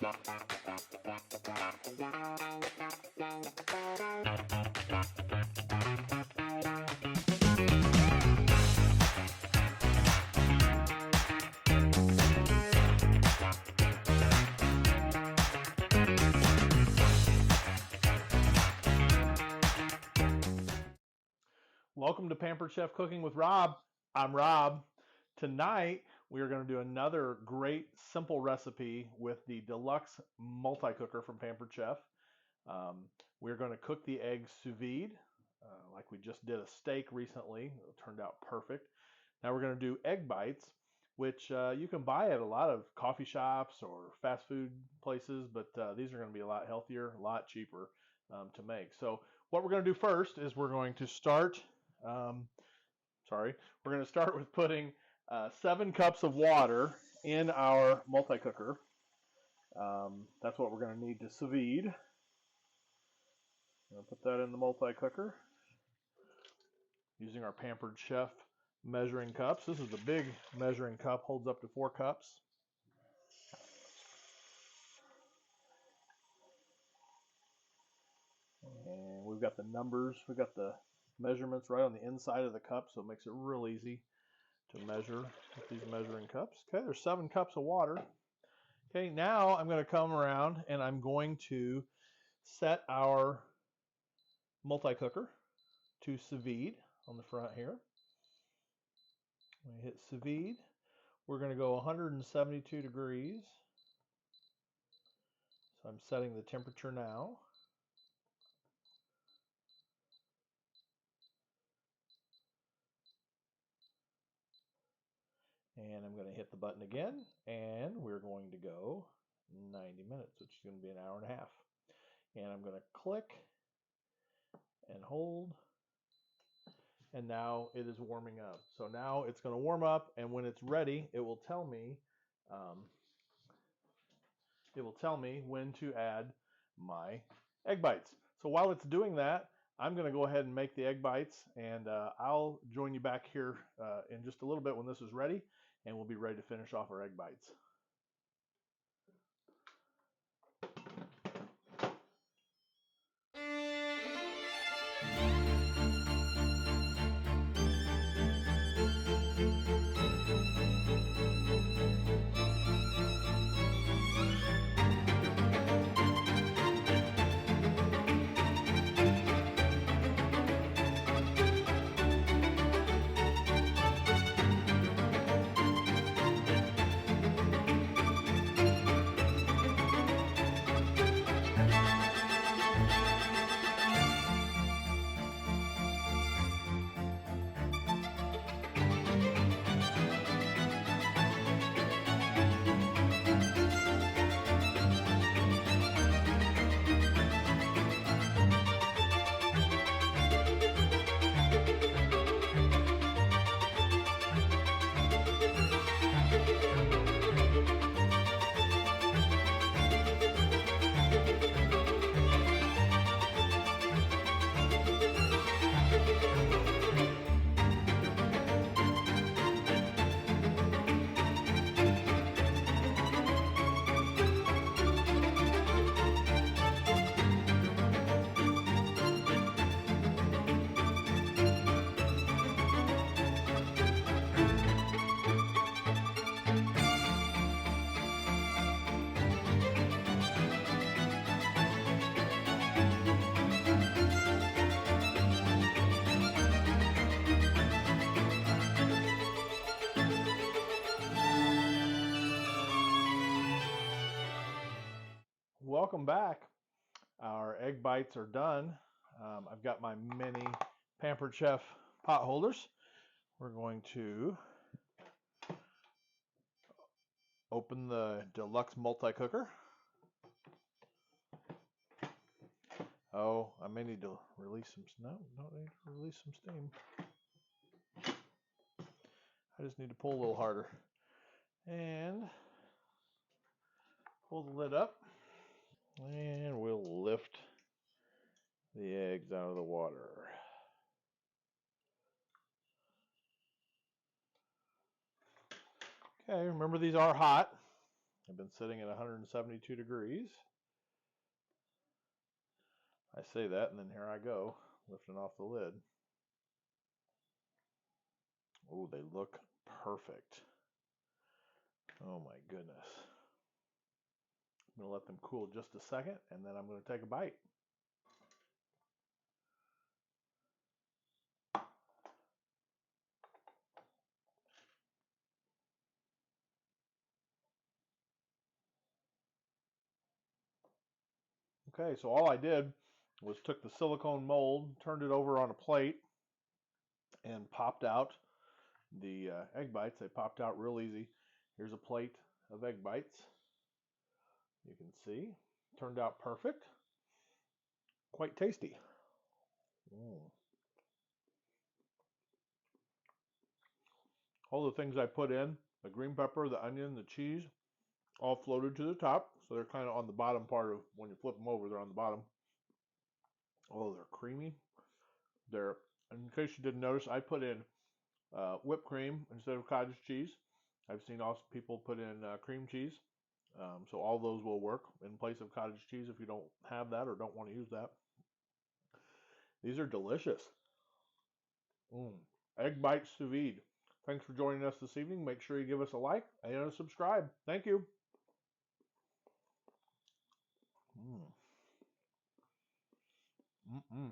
Welcome to Pampered Chef Cooking with Rob. I'm Rob. Tonight we are going to do another great simple recipe with the Deluxe Multi Cooker from Pampered Chef. We're going to cook the eggs sous vide like we just did a steak recently. It turned out perfect. Now we're going to do egg bites, which you can buy at a lot of coffee shops or fast food places, but these are going to be a lot healthier, a lot cheaper to make. So what we're going to do first is we're going to start we're going to start with putting 7 cups of water in our multi-cooker. That's what we're going to need to sous vide. I'm going to put that in the multi-cooker using our Pampered Chef measuring cups. This is the big measuring cup, holds up to 4 cups. And we've got the numbers, we've got the measurements right on the inside of the cup, so it makes it real easy to measure with these measuring cups. Okay, there's 7 cups of water. Okay, now I'm going to come around and I'm going to set our multi-cooker to sous vide on the front here. We hit sous vide. We're going to go 172 degrees. So I'm setting the temperature now. And I'm going to hit the button again, and we're going to go 90 minutes, which is going to be an hour and a half. And I'm going to click and hold, and now it is warming up. So now it's going to warm up, and when it's ready, it will tell me when to add my egg bites. So while it's doing that, I'm going to go ahead and make the egg bites, and I'll join you back here in just a little bit when this is ready, and we'll be ready to finish off our egg bites. Welcome back. Our egg bites are done. I've got my mini Pampered Chef pot holders. We're going to open the Deluxe Multi Cooker. Oh, I may need to release some. No, don't need to release some steam. I just need to pull a little harder. And pull the lid up. And we'll lift the eggs out of the water. Okay, remember these are hot. They've been sitting at 172 degrees. I say that, and then here I go, lifting off the lid. Oh, they look perfect. Oh my goodness. I'm going to let them cool just a second, and then I'm going to take a bite. Okay, so all I did was took the silicone mold, turned it over on a plate, and popped out the egg bites. They popped out real easy. Here's a plate of egg bites. You can see. Turned out perfect. Quite tasty. All the things I put in, the green pepper, the onion, the cheese, all floated to the top. So they're kind of on the bottom part of, when you flip them over, they're on the bottom. Oh, they're creamy. They're, in case you didn't notice, I put in whipped cream instead of cottage cheese. I've seen also people put in cream cheese. So all those will work in place of cottage cheese if you don't have that or don't want to use that. These are delicious. Egg bites sous vide. Thanks for joining us this evening. Make sure you give us a like and a subscribe. Thank you. Mm.